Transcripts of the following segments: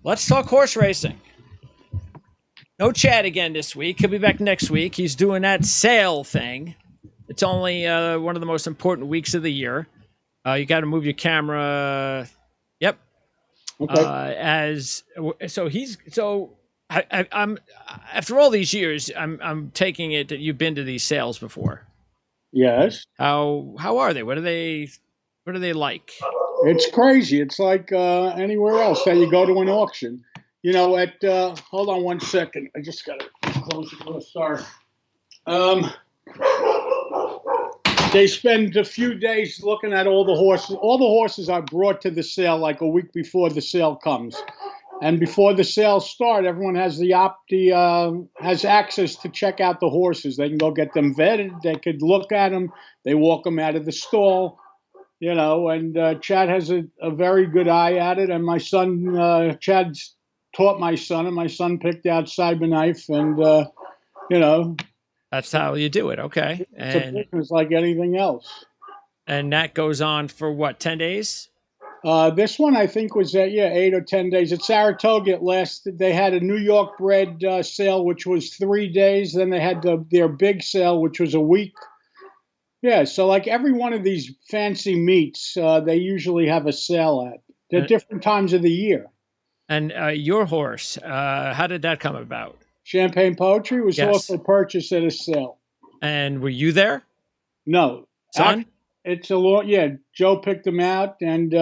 Let's talk horse racing. No Chad again this week. He'll be back next week. He's doing that sale thing. It's only one of the most important weeks of the year. You got to move your camera. Yep. Okay. I'm after all these years, I'm taking it that you've been to these sales before. Yes. How are they? What are they like? It's crazy. It's like anywhere else that you go to an auction. Hold on one second. I just got to close the door. Sorry. They spend a few days looking at all the horses. All the horses are brought to the sale like a week before the sale comes. And before the sales start, everyone has has access to check out the horses. They can go get them vetted. They could look at them. They walk them out of the stall, and Chad has a very good eye at it. And my son, Chad's taught my son, and my son picked out Cyberknife, and, That's how you do it. Okay. It's a business like anything else. And that goes on for what, 10 days? This one I think was 8 or 10 days. At Saratoga, they had a New York bred sale, which was 3 days. Then they had their big sale, which was a week. Yeah, so like every one of these fancy meets, they usually have a sale at. They're different times of the year. And your horse, how did that come about? Champagne Poetry was also purchased at a sale. And were you there? No. Son? Joe picked them out, and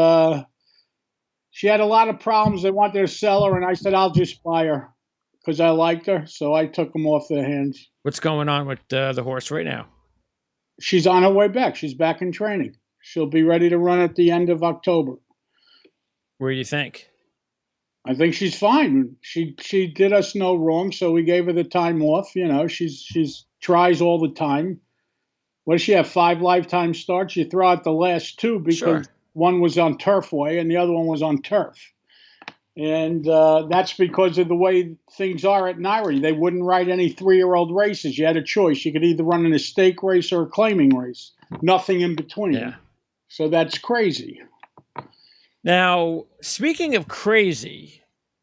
she had a lot of problems. They wanted to sell her, and I said, I'll just buy her because I liked her, so I took them off their hands. What's going on with the horse right now? She's on her way back. She's back in training. She'll be ready to run at the end of October. Where do you think? I think she's fine. She did us no wrong, so we gave her the time off. She's tries all the time. What does she have? 5 lifetime starts? You throw out the last 2 because one was on Turfway and the other one was on turf. And that's because of the way things are at NYRA. They wouldn't write any 3-year-old races. You had a choice. You could either run in a stake race or a claiming race. Nothing in between. Yeah. So that's crazy. Now, speaking of crazy,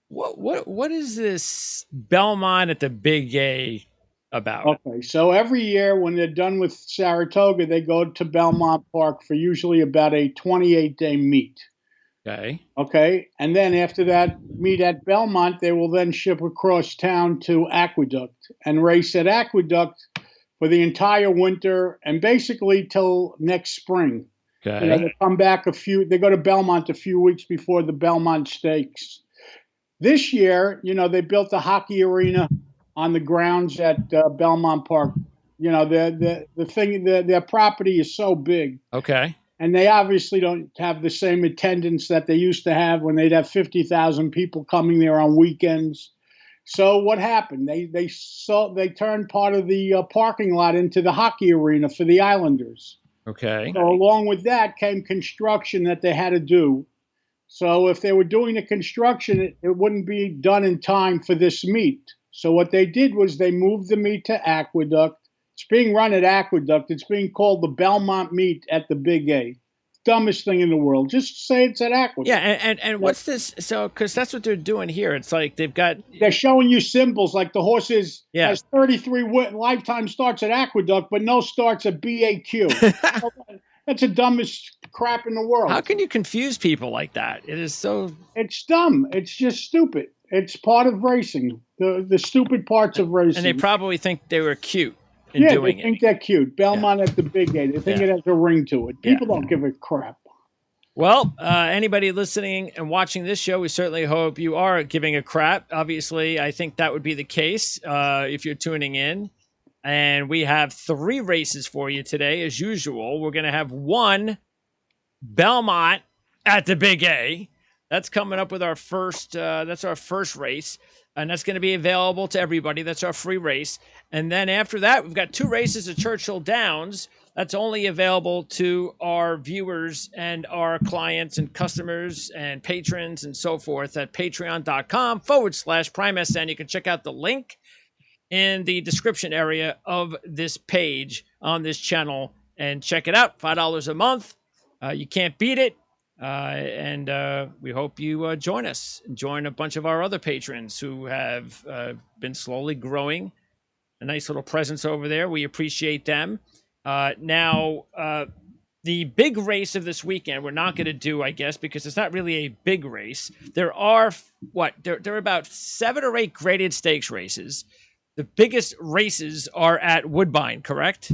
what is this Belmont at the Big A about? Okay, so every year when they're done with Saratoga, they go to Belmont Park for usually about a 28-day meet. Okay, and then after that meet at Belmont, they will then ship across town to Aqueduct and race at Aqueduct for the entire winter and basically till next spring. Okay. They come back they go to Belmont a few weeks before the Belmont Stakes. This year, they built a hockey arena on the grounds at Belmont Park. Their property is so big. Okay. And they obviously don't have the same attendance that they used to have when they'd have 50,000 people coming there on weekends. So what happened? They turned part of the parking lot into the hockey arena for the Islanders. Okay. So along with that came construction that they had to do. So if they were doing the construction, it wouldn't be done in time for this meet. So what they did was they moved the meet to Aqueduct. It's being run at Aqueduct. It's being called the Belmont Meet at the Big A. Dumbest thing in the world. Just say it's at Aqueduct. Yeah, and what's this? So, because that's what they're doing here. It's like they're showing you symbols like the horse has 33 lifetime starts at Aqueduct, but no starts at BAQ. That's the dumbest crap in the world. How can you confuse people like that? It is so... It's dumb. It's just stupid. It's part of racing. The stupid parts of racing. And they probably think they were cute in doing it. They think they're cute. Belmont at the Big A. They think it has a ring to it. People don't give a crap. Well, anybody listening and watching this show, we certainly hope you are giving a crap. Obviously, I think that would be the case if you're tuning in. And we have 3 races for you today, as usual. We're going to have 1 Belmont at the Big A. That's coming up with our first. That's our first race, and that's going to be available to everybody. That's our free race. And then after that, we've got 2 races at Churchill Downs. That's only available to our viewers and our clients and customers and patrons and so forth at patreon.com/PrimeSN. You can check out the link in the description area of this page on this channel and check it out. $5 a month. You can't beat it. And we hope you join us and join a bunch of our other patrons who have been slowly growing a nice little presence over there. We appreciate them. Now, the big race of this weekend, we're not going to do, I guess, because it's not really a big race. There are, there are about 7 or 8 graded stakes races. The biggest races are at Woodbine, correct?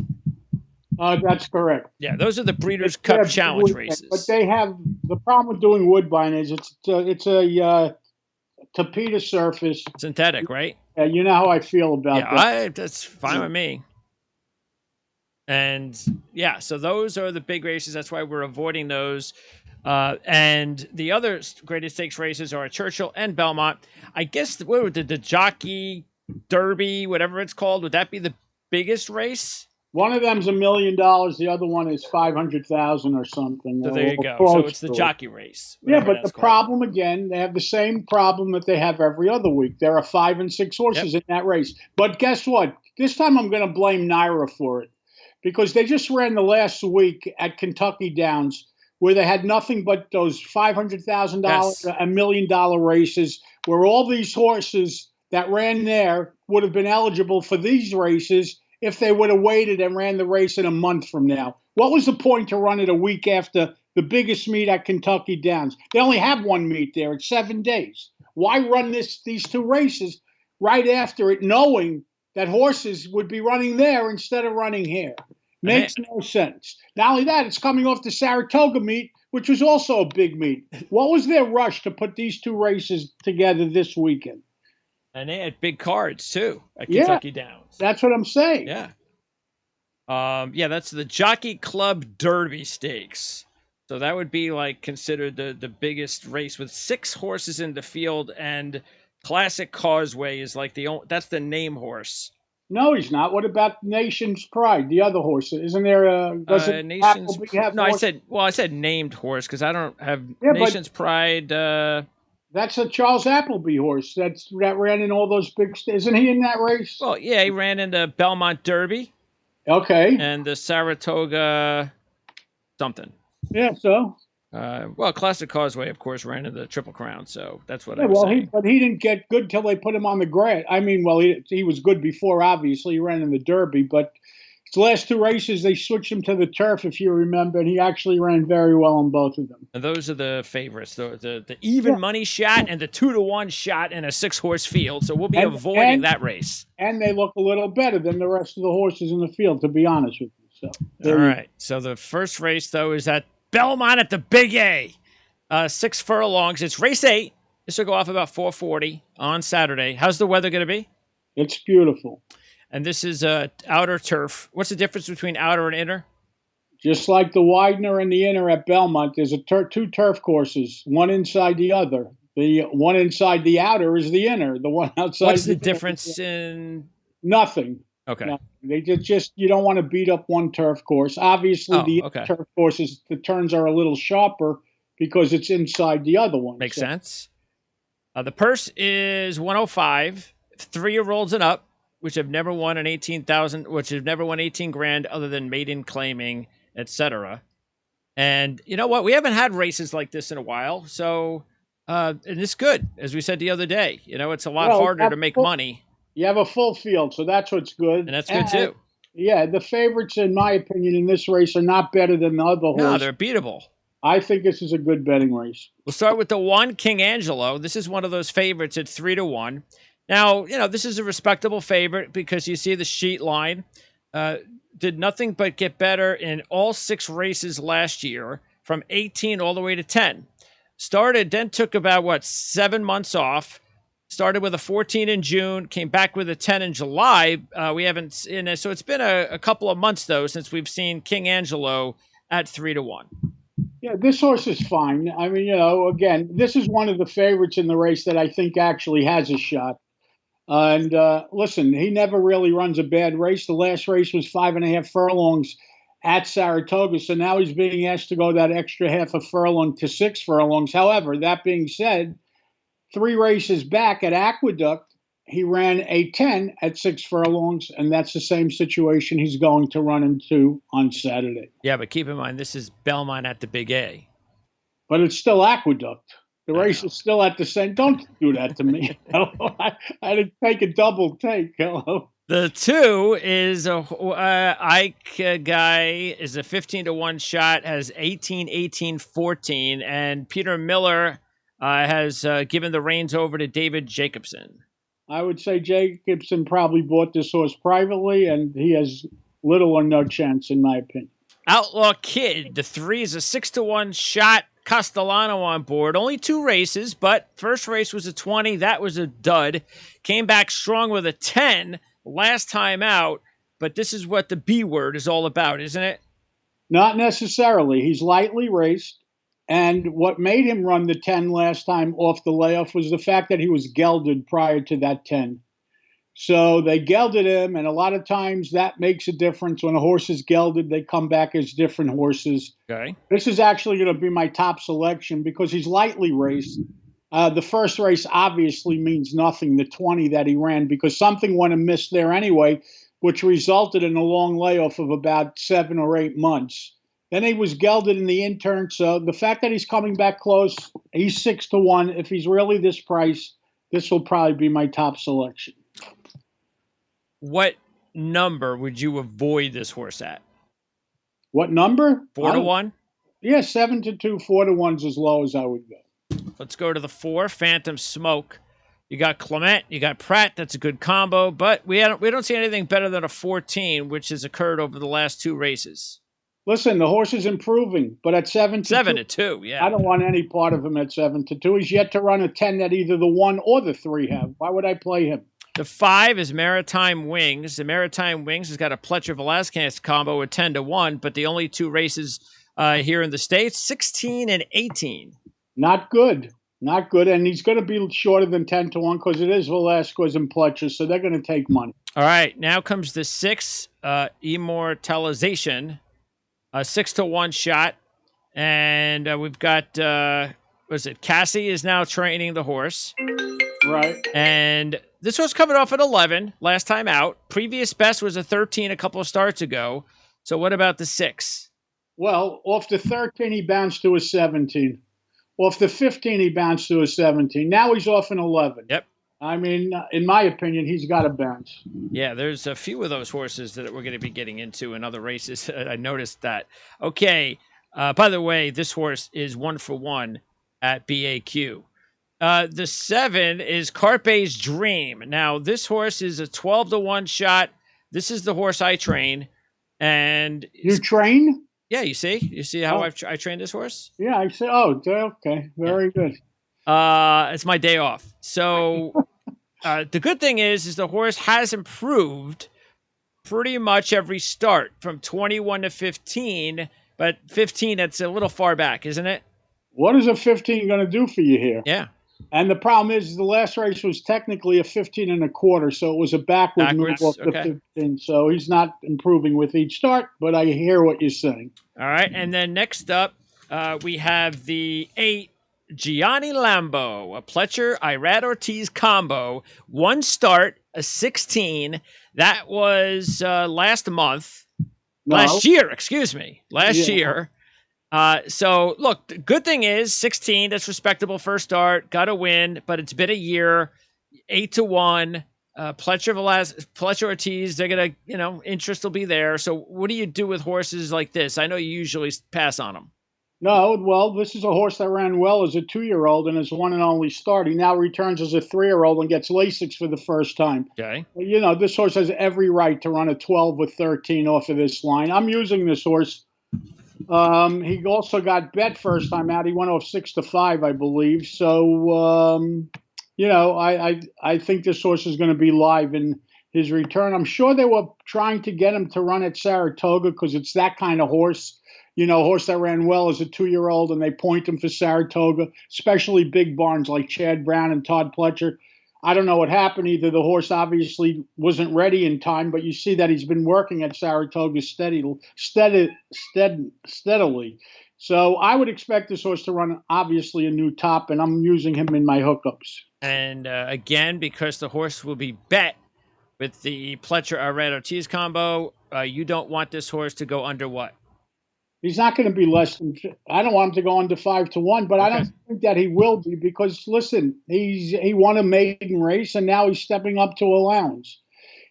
That's correct. Yeah, those are the Breeders' Cup Challenge races. But they have the problem with doing Woodbine is it's a tapetum surface. Synthetic, right? You know how I feel about that. That's fine with me. And yeah, so those are the big races. That's why we're avoiding those. And the other graded stakes races are Churchill and Belmont. I guess what would the Jockey Derby, whatever it's called, would that be the biggest race? One of them's $1 million. The other one is 500,000 or something. So there you go. So it's the jockey race. Yeah, but the problem again, they have the same problem that they have every other week. There are 5 and 6 horses in that race. But guess what? This time I'm going to blame Naira for it, because they just ran the last week at Kentucky Downs, where they had nothing but those $500,000, $1 million races, where all these horses that ran there would have been eligible for these races if they would have waited and ran the race in a month from now. What was the point to run it a week after the biggest meet at Kentucky Downs? They only have one meet there. It's 7 days. Why run these 2 races right after it, knowing that horses would be running there instead of running here? Makes no sense. Not only that, it's coming off the Saratoga meet, which was also a big meet. What was their rush to put these 2 races together this weekend? And they had big cards too at Kentucky Downs. That's what I'm saying. Yeah. That's the Jockey Club Derby Stakes. So that would be like considered the biggest race with 6 horses in the field, and Classic Causeway is like that's the name horse. No, he's not. What about Nation's Pride, the other horse? Isn't there a Nation's Pride? No, I said named horse because I don't have Nation's Pride. That's a Charles Appleby horse that ran in all those big. Isn't he in that race? Well, yeah, he ran in the Belmont Derby. Okay. And the Saratoga something. Yeah. So. Classic Causeway, of course, ran in the Triple Crown, so that's what I was saying. But he didn't get good till they put him on the grass. I mean, he was good before, obviously. He ran in the Derby, but his last 2 races, they switched him to the turf, if you remember, and he actually ran very well on both of them. And those are the favorites, the even money shot and the 2-to-1 shot in a 6-horse field, so we'll be avoiding that race. And they look a little better than the rest of the horses in the field, to be honest with you. So, all right, so the first race, though, is at Belmont at the Big A. 6 furlongs. It's race 8. This will go off about 4:40 on Saturday. How's the weather going to be? It's beautiful. And this is outer turf. What's the difference between outer and inner? Just like the Widener and the inner at Belmont, there's 2 turf courses, one inside the other. The one inside the outer is the inner. The one outside. What's the difference in? Nothing. Okay. Nothing. They just you don't want to beat up one turf course. Obviously, turf courses, the turns are a little sharper because it's inside the other one. Makes sense. The purse is 105. 3-year-olds and up, which have never won an 18,000, which have never won 18 grand other than maiden claiming, etc. And you know what? We haven't had races like this in a while, so and it's good. As we said the other day, it's a lot harder to make money. You have a full field, so that's what's good. And that's good too. Yeah, the favorites, in my opinion, in this race are not better than the other horses. No, they're beatable. I think this is a good betting race. We'll start with the 1, King Angelo. This is one of those favorites at 3-1. Now, this is a respectable favorite because you see the sheet line. Did nothing but get better in all 6 races last year, from 18 all the way to 10. Then took about, 7 months off. Started with a 14 in June, came back with a 10 in July. We haven't seen it. So it's been a couple of months, though, since we've seen King Angelo at 3-1. Yeah, this horse is fine. I mean, again, this is one of the favorites in the race that I think actually has a shot. And listen, he never really runs a bad race. The last race was 5.5 furlongs at Saratoga. So now he's being asked to go that extra half a furlong to 6 furlongs. However, that being said, 3 races back at Aqueduct, he ran a 10 at 6 furlongs, and that's the same situation he's going to run into on Saturday. Yeah, but keep in mind, this is Belmont at the Big A. but it's still Aqueduct. The I race know. is still at the same. Don't do that to me. I didn't take a double take. Hello. The 2 is a Ike guy is a 15-1 shot, has 18, 18, 14, and Peter Miller has given the reins over to David Jacobson. I would say Jacobson probably bought this horse privately, and he has little or no chance, in my opinion. Outlaw Kid, the 3 is a 6-1 shot. Castellano on board. Only 2 races, but first race was a 20. That was a dud. Came back strong with a 10 last time out, but this is what the B word is all about, isn't it? Not necessarily. He's lightly raced. And what made him run the 10 last time off the layoff was the fact that he was gelded prior to that 10. So they gelded him, and a lot of times that makes a difference. When a horse is gelded, they come back as different horses. Okay. This is actually going to be my top selection because he's lightly raced. The first race obviously means nothing, the 20 that he ran, because something went amiss there anyway, which resulted in a long layoff of about 7 or 8 months. Then he was gelded in the intern. So the fact that he's coming back close, he's 6-1. If he's really this price, this will probably be my top selection. What number would you avoid this horse at? What number? 4-1? Yeah, 7-2, 4-1's as low as I would go. Let's go to the 4, Phantom Smoke. You got Clement, you got Pratt. That's a good combo, but we don't see anything better than a 14, which has occurred over the last 2 races. Listen, the horse is improving, but at 7-2, yeah. I don't want any part of him at 7-2. He's yet to run a 10 that either the 1 or the 3 have. Why would I play him? The 5 is Maritime Wings. The Maritime Wings has got a Pletcher Velasquez combo at 10-1, but the only 2 races here in the States, 16 and 18. Not good. Not good. And he's going to be shorter than 10-1 because it is Velasquez and Pletcher, so they're going to take money. All right, now comes the 6, Immortalization, a 6-1 shot. And we've got, Cassie is now training the horse. Right. And this was coming off at 11 last time out. Previous best was a 13 a couple of starts ago. So what about the 6? Well, off the 13, he bounced to a 17. Off the 15, he bounced to a 17. Now he's off an 11. Yep. I mean, in my opinion, he's got to bounce. Yeah, there's a few of those horses that we're going to be getting into in other races. I noticed that. Okay. By the way, this horse is 1-for-1 at BAQ. The 7 is Carpe's Dream. Now, this horse is a 12-1 shot. This is the horse I train. And you train? Yeah, you see? You see how I trained this horse? Yeah, I see. Oh, okay. Very good. It's my day off. So the good thing is the horse has improved pretty much every start from 21 to 15. But 15, that's a little far back, isn't it? What is a 15 going to do for you here? Yeah. And the problem is the last race was technically a 15.25, so it was a backward move off the 15. So he's not improving with each start, but I hear what you're saying. All right, and then next up, we have the 8, Gianni Lambo, a Pletcher Irad Ortiz combo. 1 start, a 16. That was last year, excuse me. Last year. So, look, the good thing is 16, that's respectable first start, got to win, but it's been a year, 8-1, Pletcher Ortiz, they're going to, interest will be there. So what do you do with horses like this? I know you usually pass on them. No, well, this is a horse that ran well as a 2-year-old and his one and only start. He now returns as a 3-year-old and gets Lasix for the first time. Okay. This horse has every right to run a 12 or 13 off of this line. I'm using this horse. He also got bet first time out. He went off 6-5, I believe. So, I think this horse is going to be live in his return. I'm sure they were trying to get him to run at Saratoga because it's that kind of horse. Horse that ran well as a 2-year-old, and they point him for Saratoga, especially big barns like Chad Brown and Todd Pletcher. I don't know what happened. Either the horse obviously wasn't ready in time, but you see that he's been working at Saratoga steadily. So I would expect this horse to run, obviously, a new top, and I'm using him in my hookups. And again, because the horse will be bet with the Pletcher Irad Ortiz combo, you don't want this horse to go under what? He's not going to be less than. I don't want him to go under 5-1, but I Okay. don't think that he will be because listen, he won a maiden race and now he's stepping up to allowance.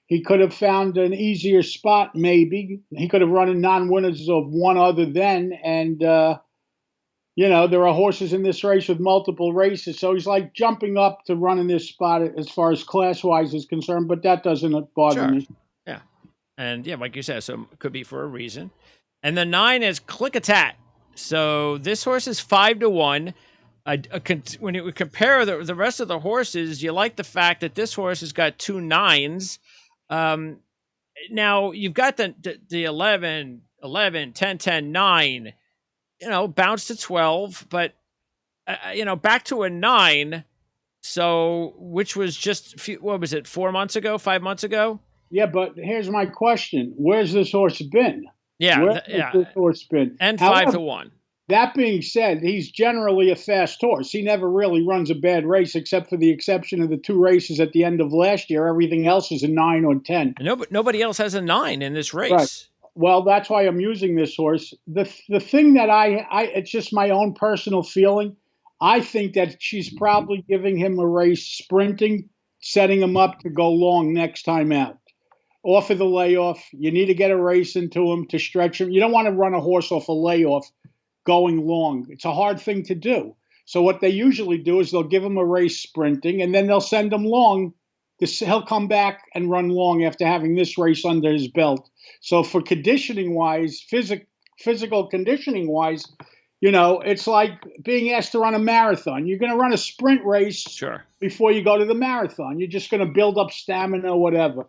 He could have found an easier spot, maybe. He could have run in non-winners of one other then, and there are horses in this race with multiple races, so he's like jumping up to run in this spot as far as class-wise is concerned. But that doesn't bother Sure. me. Yeah. And yeah, like you said, so it could be for a reason. And the 9 is Click-a-Tat. So this horse is 5-1. When you compare the rest of the horses, you like the fact that this horse has got 2 9s. Now you've got the 11, 10, 10, 9, bounce to 12, but back to a 9. So, which was just what was it, 4 months ago, 5 months ago? Yeah, but here's my question: where's this horse been? Yeah, This horse been? and However, 5-1. that being said, he's generally a fast horse. He never really runs a bad race, except for the exception of the 2 races at the end of last year. Everything else is a 9 or 10. Nobody else has a 9 in this race. Right. Well, that's why I'm using this horse. The thing that it's just my own personal feeling. I think that she's probably giving him a race sprinting, setting him up to go long next time out. Off of the layoff, you need to get a race into him to stretch him. You don't want to run a horse off a layoff going long. It's a hard thing to do. So what they usually do is they'll give him a race sprinting, and then they'll send him long. He'll come back and run long after having this race under his belt. So for conditioning-wise, physical conditioning-wise, it's like being asked to run a marathon. You're going to run a sprint race Sure. before you go to the marathon. You're just going to build up stamina or whatever.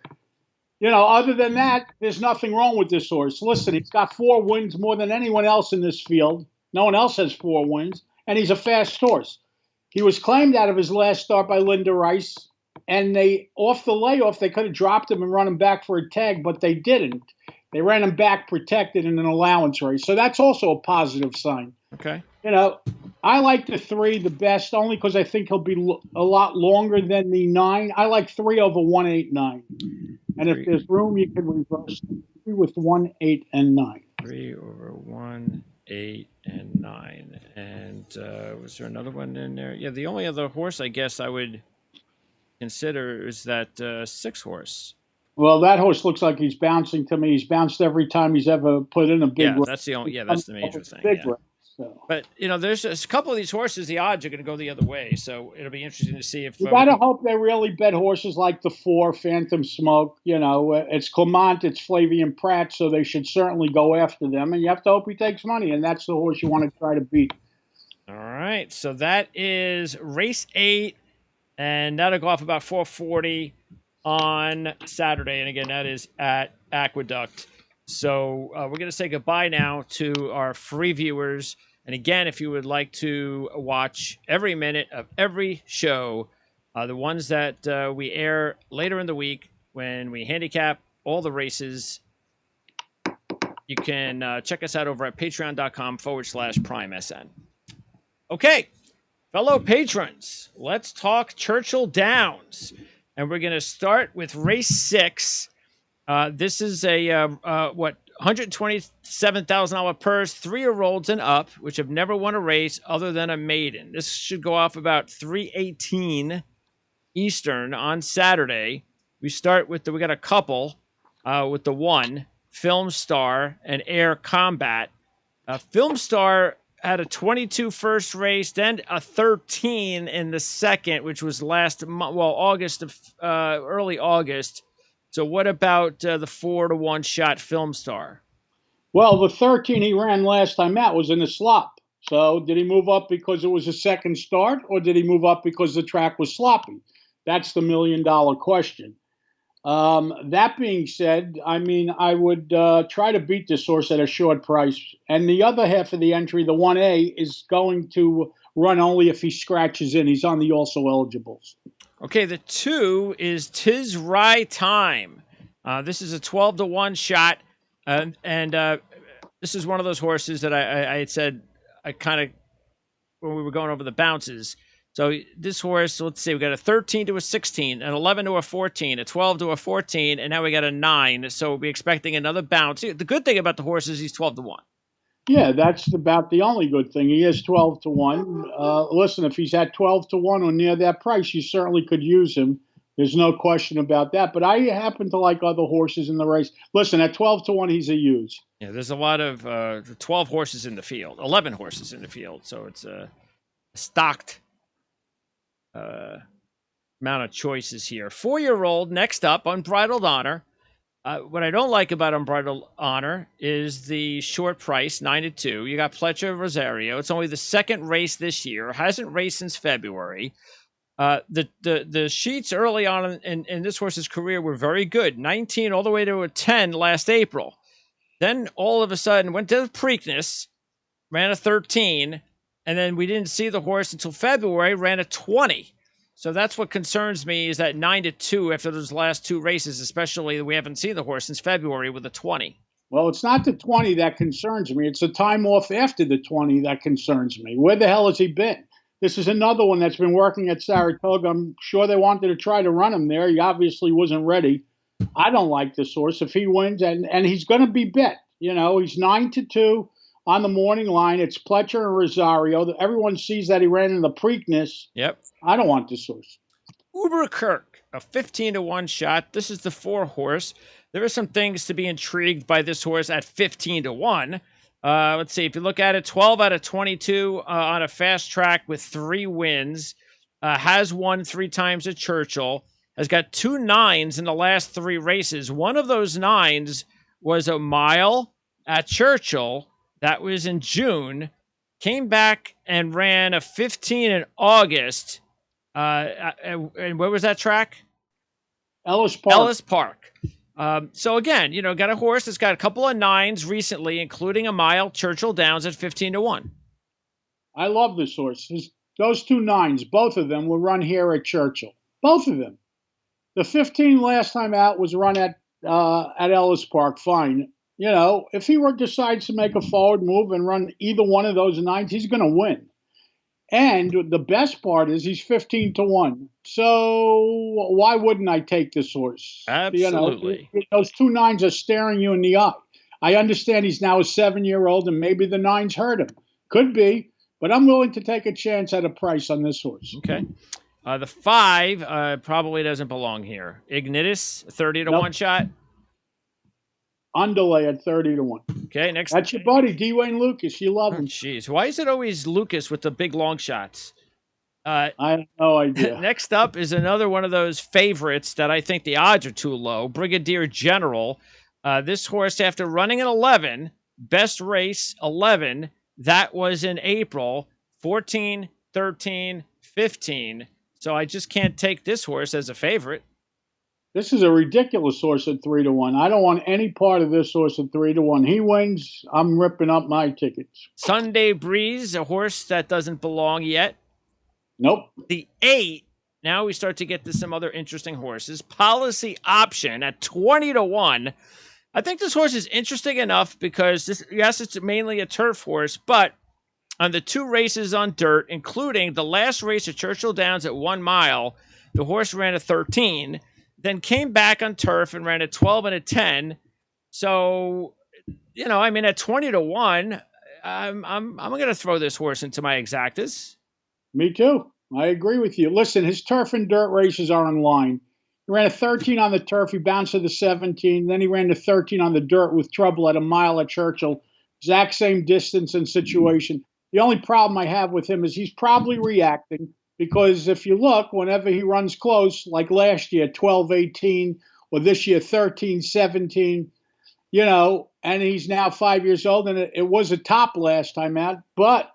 Other than that, there's nothing wrong with this horse. Listen, he's got 4 wins more than anyone else in this field. No one else has 4 wins, and he's a fast horse. He was claimed out of his last start by Linda Rice, and off the layoff, they could have dropped him and run him back for a tag, but they didn't. They ran him back protected in an allowance race. So that's also a positive sign. Okay. I like the 3 the best, only because I think he'll be a lot longer than the 9. I like 3 over 1, 8, 9. And if there's room, you can reverse 3 with 1, 8, and 9. 3 over 1, 8, and 9. And was there another one in there? Yeah, the only other horse I guess I would consider is that 6 horse. Well, that horse looks like he's bouncing to me. He's bounced every time he's ever put in a big race. That's the major thing. Big Yeah. race, so. But there's a couple of these horses. The odds are going to go the other way, so it'll be interesting to see if You gotta hope they really bet horses like the 4 Phantom Smoke. It's Clement, it's Flavian Pratt, so they should certainly go after them. And you have to hope he takes money, and that's the horse you want to try to beat. All right, so that is race 8, and that'll go off about 4:40 on Saturday, and again, that is at Aqueduct. So we're going to say goodbye now to our free viewers. And again, if you would like to watch every minute of every show, the ones that we air later in the week when we handicap all the races, you can check us out over at patreon.com/PrimeSN. Okay, fellow patrons, let's talk Churchill Downs. And we're going to start with race 6. This is a, $127,000 purse, 3-year-olds and up, which have never won a race other than a maiden. This should go off about 3:18 Eastern on Saturday. We start with we got a couple with the 1, Film Star and Air Combat. Film Star had a 22 first race, then a 13 in the second, which was early August. So what about the 4-1 shot Film Star? Well, the 13 he ran last time out was in a slop. So did he move up because it was a second start, or did he move up because the track was sloppy? That's the $1 million question. That being said, I would try to beat this horse at a short price. And the other half of the entry, the 1A, is going to run only if he scratches in. He's on the also eligibles. Okay, the 2 is Tis Rye Time. This is a 12-1 shot. And this is one of those horses that I had said when we were going over the bounces. So this horse, let's see, we got a 13 to a 16, an 11 to a 14, a 12 to a 14, and now we got a 9. So we'll be expecting another bounce. The good thing about the horse is he's 12-1. Yeah, that's about the only good thing. He is 12 to 1. Listen, if he's at 12 to 1 or near that price, you certainly could use him. There's no question about that. But I happen to like other horses in the race. Listen, at 12 to 1, he's a use. Yeah, there's a lot of 12 horses in the field, 11 horses in the field, so it's a stocked uh, amount of choices here. 4-year-old next up, Unbridled Honor. What I don't like about Unbridled Honor is the short price, 9-2. You got Pletcher Rosario. It's only the second race this year. Hasn't raced since February. The sheets early on in this horse's career were very good. 19 all the way to a 10 last April. Then all of a sudden went to the Preakness, ran a 13, and then we didn't see the horse until February, ran a 20. So that's what concerns me is that 9-2 after those last two races, especially we haven't seen the horse since February with a 20. Well, it's not the 20 that concerns me. It's the time off after the 20 that concerns me. Where the hell has he been? This is another one that's been working at Saratoga. I'm sure they wanted to try to run him there. He obviously wasn't ready. I don't like this horse. If he wins, and he's going to be bet. You know, he's 9-2 on the morning line. It's Pletcher and Rosario. Everyone sees that he ran in the Preakness. Yep. I don't want this horse. Uber Kirk, a 15-1 shot. This is the 4 horse. There are some things to be intrigued by this horse at 15-1. Let's see. If you look at it, 12 out of 22 on a fast track with 3 wins. Has won 3 times at Churchill. Has got 2 9s in the last 3 races. One of those 9s was a mile at Churchill. That was in June. Came back and ran a 15 in August. And where was that track? Ellis Park. Ellis Park. So again, you know, got a horse that's got a couple of 9s recently, including a mile, Churchill Downs at 15-1. I love this horse. Those 2 9s, both of them were run here at Churchill. Both of them. The 15 last time out was run at Ellis Park. Fine. You know, if he decides to make a forward move and run either one of those 9s, he's going to win. And the best part is he's 15-1. So why wouldn't I take this horse? Absolutely. You know, those 2 9s are staring you in the eye. I understand he's now a 7-year-old and maybe the 9s hurt him. Could be, but I'm willing to take a chance at a price on this horse. Okay. The 5 probably doesn't belong here. Ignitus, 30-1 shot. Underlay at 30-1. Okay, next. That's your buddy, Dwayne Lucas. You love him. Jeez, why is it always Lucas with the big long shots? I have no idea. Next up is another one of those favorites that I think the odds are too low. Brigadier General. This horse, after running an 11, best race 11, that was in April, 14, 13, 15. So I just can't take this horse as a favorite. This is a ridiculous horse at 3-1. I don't want any part of this horse at 3-1. He wins, I'm ripping up my tickets. Sunday Breeze, a horse that doesn't belong yet. Nope. The 8. Now we start to get to some other interesting horses. Policy Option at 20-1. I think this horse is interesting enough because yes, it's mainly a turf horse, but on the 2 races on dirt, including the last race at Churchill Downs at 1 mile, the horse ran a 13. Then came back on turf and ran a 12 and a 10. So, you know, I mean, at 20-1, I'm going to throw this horse into my exactas. Me too. I agree with you. Listen, his turf and dirt races are in line. He ran a 13 on the turf. He bounced to the 17. Then he ran the 13 on the dirt with trouble at a mile at Churchill. Exact same distance and situation. The only problem I have with him is he's probably reacting. Because if you look, whenever he runs close, like last year, 12-18, or this year, 13-17, you know, and he's now 5 years old, and it was a top last time out. But,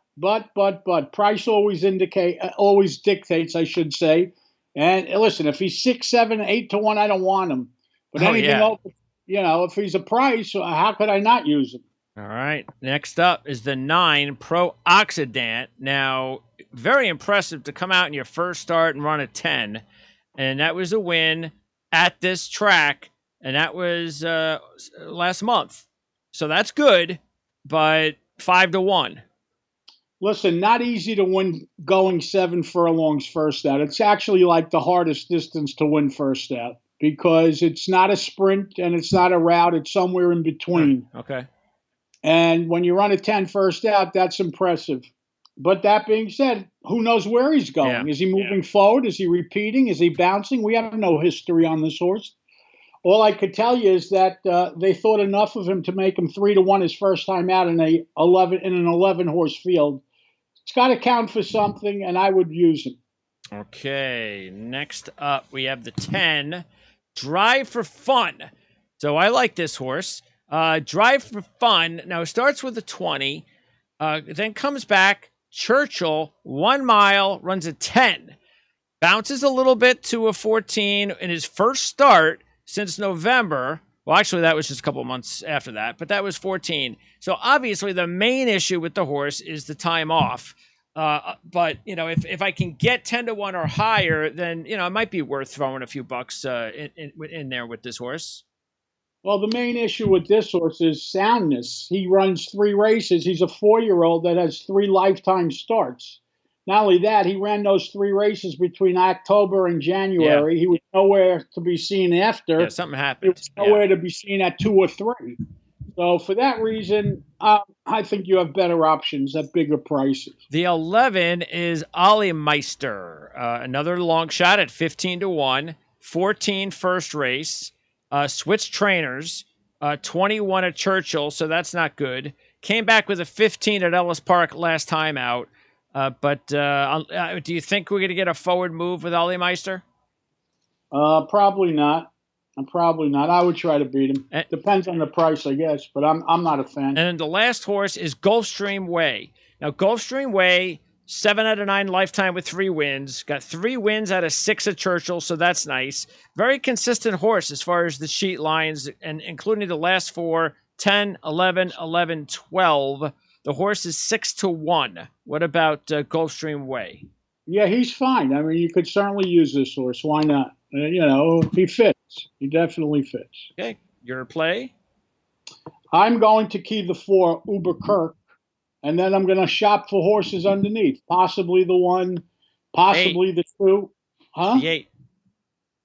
price always dictates, I should say. And listen, if he's 6, 7, 8-1, I don't want him. But anything else, you know, if he's a price, how could I not use him? All right. Next up is the 9 Pro Oxidant. Now, very impressive to come out in your first start and run a 10. And that was a win at this track. And that was last month. So that's good, but 5-1. Listen, not easy to win going 7 furlongs first out. It's actually like the hardest distance to win first out because it's not a sprint and it's not a route. It's somewhere in between. Okay. And when you run a 10 first out, that's impressive. But that being said, who knows where he's Yeah. going? Is he moving forward? Is he repeating? Is he bouncing? We have no history on this horse. All I could tell you is that they thought enough of him to make him 3-1 his first time out in an 11 horse field. It's got to count for something, and I would use him. Okay, next up we have the 10, Drive for Fun. So I like this horse. Drive for Fun. Now it starts with a 20, then comes back. Churchill, 1 mile, runs a 10. Bounces a little bit to a 14 in his first start since November. Well, actually, that was just a couple months after that, but that was 14. So obviously, the main issue with the horse is the time off. But if I can get 10-1 or higher, then it might be worth throwing a few bucks in there with this horse. Well, the main issue with this horse is soundness. He runs 3 races. He's a 4-year-old that has 3 lifetime starts. Not only that, he ran those 3 races between October and January. Yeah. He was nowhere to be seen after. Yeah, something happened. He was nowhere to be seen at 2 or 3. So for that reason, I think you have better options at bigger prices. The 11 is Ollie Meister, another long shot at 15-1, 14 first race, switched trainers, 21 at Churchill, so that's not good. Came back with a 15 at Ellis Park last time out. But do you think we're going to get a forward move with Ollie Meister? Probably not. Probably not. I would try to beat him. Depends on the price, I guess, but I'm not a fan. And then the last horse is Gulfstream Way. Now, Gulfstream Way, 7 out of 9 lifetime with 3 wins. Got 3 wins out of 6 at Churchill, so that's nice. Very consistent horse as far as the sheet lines, and including the last 4, 10, 11, 11, 12. The horse is 6-1. What about Gulfstream Way? Yeah, he's fine. I mean, you could certainly use this horse. Why not? He fits. He definitely fits. Okay, your play? I'm going to key the 4, Uber Kirk, and then I'm going to shop for horses underneath. Possibly the 1, possibly 8. The 2. Huh? The 8.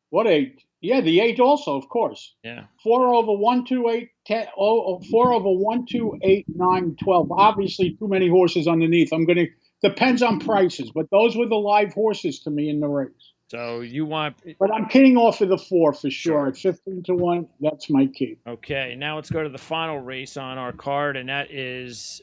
What 8? Yeah, the 8 also, of course. Yeah. 4 over 1, 2, 8, 10. 4 over 1, 2, 8, 9, 12. Obviously, too many horses underneath. Depends on prices, but those were the live horses to me in the race. So you want... But I'm keying off of the 4 for sure. At 15-1, that's my key. Okay, now let's go to the final race on our card, and that is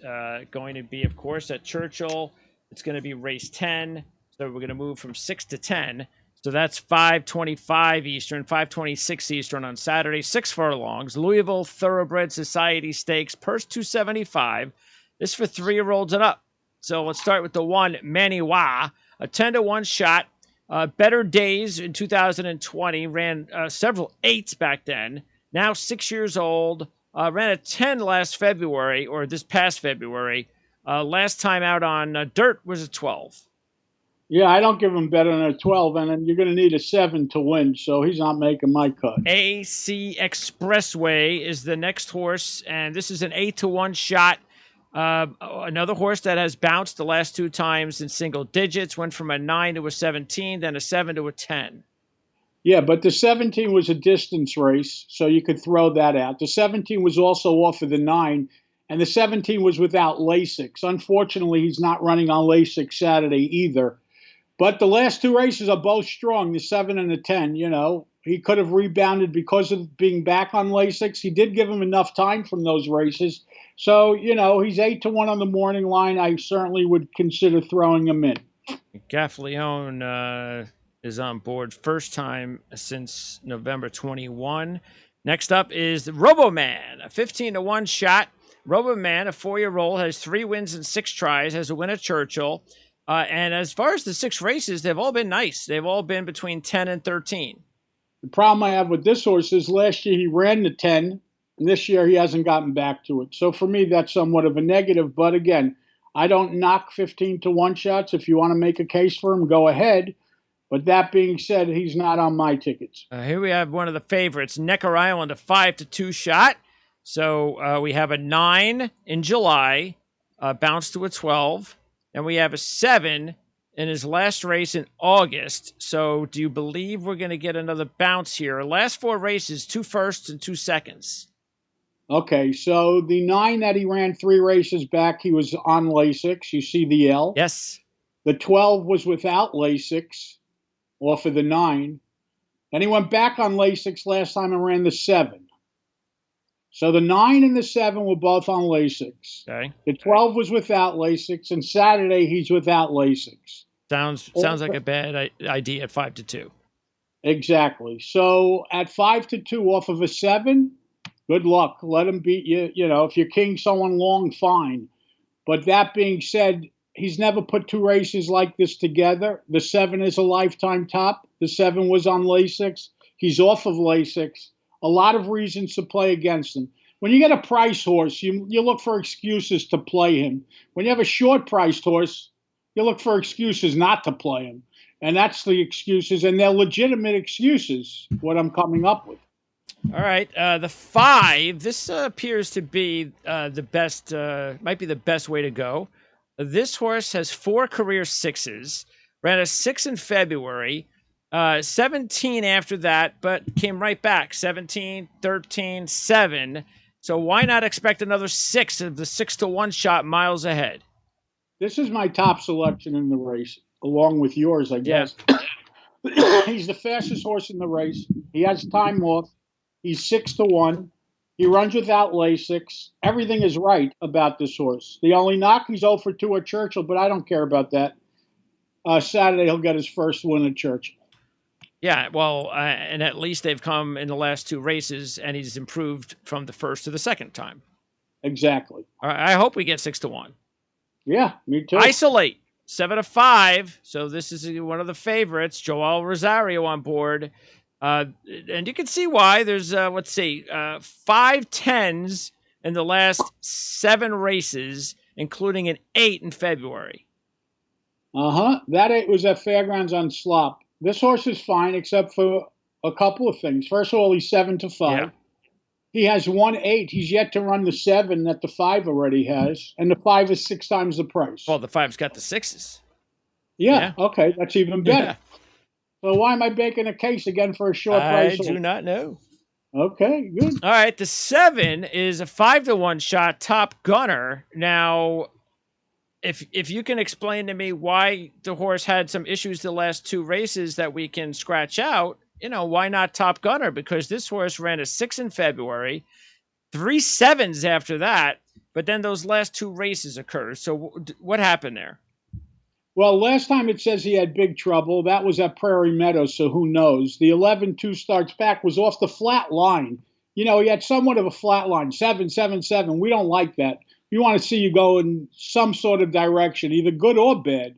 going to be, of course, at Churchill. It's going to be race 10, so we're going to move from 6 to 10. So that's 5:25 Eastern, 5:26 Eastern on Saturday, 6 furlongs. Louisville Thoroughbred Society Stakes, purse $275. This is for 3-year-olds and up. So let's start with the 1, Maniwa, a 10-1 shot. Better Days in 2020, ran several 8s back then. Now 6 years old, ran a 10 last February, or this past February. Last time out on dirt was a 12. Yeah, I don't give him better than a 12, and then you're going to need a 7 to win, so he's not making my cut. AC Expressway is the next horse, and this is an 8-1 shot. Another horse that has bounced the last 2 times in single digits, went from a 9 to a 17, then a 7 to a 10. Yeah, but the 17 was a distance race, so you could throw that out. The 17 was also off of the 9, and the 17 was without Lasix. Unfortunately, he's not running on Lasix Saturday either. But the last 2 races are both strong, the 7 and the 10, He could have rebounded because of being back on Lasix. He did give him enough time from those races. So, he's 8-1 on the morning line. I certainly would consider throwing him in. Gaffleone is on board first time since November 21. Next up is Roboman, a 15-1 shot. Roboman, a 4-year-old, has 3 wins and 6 tries, has a win at Churchill. And as far as the 6 races, they've all been nice. They've all been between 10 and 13. The problem I have with this horse is last year he ran the 10, and this year he hasn't gotten back to it. So for me, that's somewhat of a negative. But again, I don't knock 15-1 shots. If you want to make a case for him, go ahead. But that being said, he's not on my tickets. Here we have one of the favorites, Necker Island, a 5-2 shot. So we have a 9 in July, bounced to a 12. And we have a 7 in his last race in August. So do you believe we're going to get another bounce here? Last 4 races, 2 firsts and 2 seconds. Okay, so the 9 that he ran 3 races back, he was on Lasix. You see the L. Yes. The 12 was without Lasix off of the 9. Then he went back on Lasix last time and ran the 7. So the 9 and the 7 were both on Lasix. Okay. The 12 was without Lasix, and Saturday he's without Lasix. Sounds like a bad idea at 5-2. Exactly. So at 5-2 off of a 7, good luck. Let him beat you. You know, if you're king someone long, fine. But that being said, he's never put 2 races like this together. The 7 is a lifetime top. The 7 was on Lasix. He's off of Lasix. A lot of reasons to play against him. When you get a price horse, you look for excuses to play him. When you have a short priced horse, you look for excuses not to play him. And that's the excuses, and they're legitimate excuses, what I'm coming up with. All right, the 5. This appears to be the best. Might be the best way to go. This horse has 4 career 6s. Ran a 6 in February, 17 after that, but came right back. 17, 13, 7. So why not expect another 6 of the 6-1 shot miles ahead? This is my top selection in the race, along with yours, I guess. Yeah. He's the fastest horse in the race. He has time off. He's 6-1. He runs without Lasix. Everything is right about this horse. The only knock, he's 0-2 at Churchill, but I don't care about that. Saturday, he'll get his first win at Churchill. Yeah, well, and at least they've come in the last 2 races, and he's improved from the first to the second time. Exactly. I hope we get 6-1. Yeah, me too. Isolate, 7-5. So this is one of the favorites. Joel Rosario on board. And you can see why. There's, let's see, 5 10s in the last 7 races, including an 8 in February. That 8 was at Fairgrounds on Slop. This horse is fine, except for a couple of things. First of all, he's 7-5. Yeah. He has 1-8. He's yet to run the 7 that the 5 already has, and the 5 is 6 times the price. Well, the 5's got the 6s. Yeah. Okay, that's even better. Yeah. So why am I making a case again for a short price? I do not know. Okay, good. All right, the 7 is a 5-1 shot, Top Gunner. Now, if you can explain to me why the horse had some issues the last 2 races that we can scratch out, why not Top Gunner? Because this horse ran a 6 in February, 3 7s after that, but then those last 2 races occurred. So what happened there? Well, last time it says he had big trouble. That was at Prairie Meadows, so who knows? The 11-2 starts back was off the flat line. He had somewhat of a flat line, 7, 7, 7. We don't like that. We want to see you go in some sort of direction, either good or bad.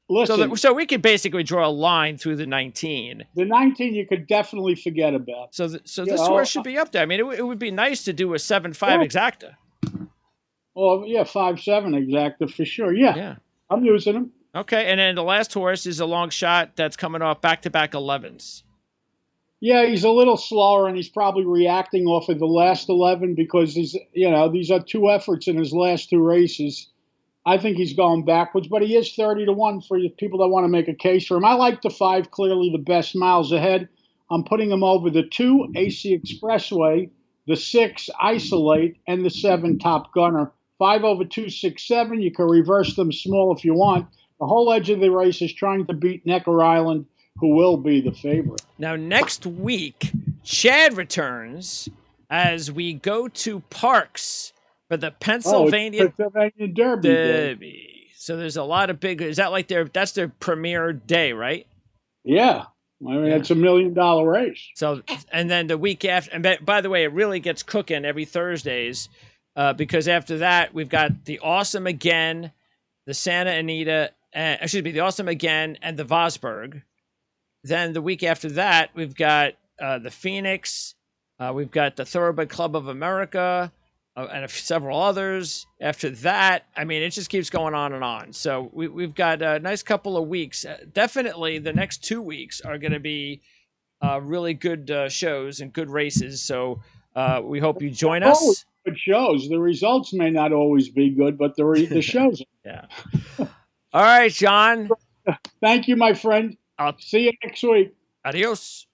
Listen. So we could basically draw a line through the 19. The 19 you could definitely forget about. So this horse should be up there. I mean, it would be nice to do a 7-5 exacta. Well, yeah, 5-7 exacta for sure. Yeah, I'm using them. Okay, and then the last horse is a long shot that's coming off back-to-back 11s. Yeah, he's a little slower, and he's probably reacting off of the last 11 because these are 2 efforts in his last 2 races. I think he's going backwards, but he is 30-1 for people that want to make a case for him. I like the 5, clearly the best miles ahead. I'm putting him over the 2, AC Expressway, the 6, Isolate, and the 7, Top Gunner. 5 over 2, 6, 7. You can reverse them small if you want. The whole edge of the race is trying to beat Necker Island, who will be the favorite. Now, next week, Chad returns as we go to Parks for the Pennsylvania Derby. So there's a lot of big. Is that like that's their premier day, right? Yeah. I mean, it's $1 million race. So, and then the week after, and by the way, it really gets cooking every Thursdays. Because after that, we've got the Awesome Again, the Santa Anita, the Awesome Again and the Vosburg. Then the week after that, we've got the Phoenix, we've got the Thoroughbred Club of America, and several others. After that, I mean, it just keeps going on and on. So we've got a nice couple of weeks. Definitely the next 2 weeks are going to be really good shows and good races. So we hope you join us. Good shows. The results may not always be good, but the shows. Yeah. All right, John. Thank you, my friend. I'll see you next week. Adios.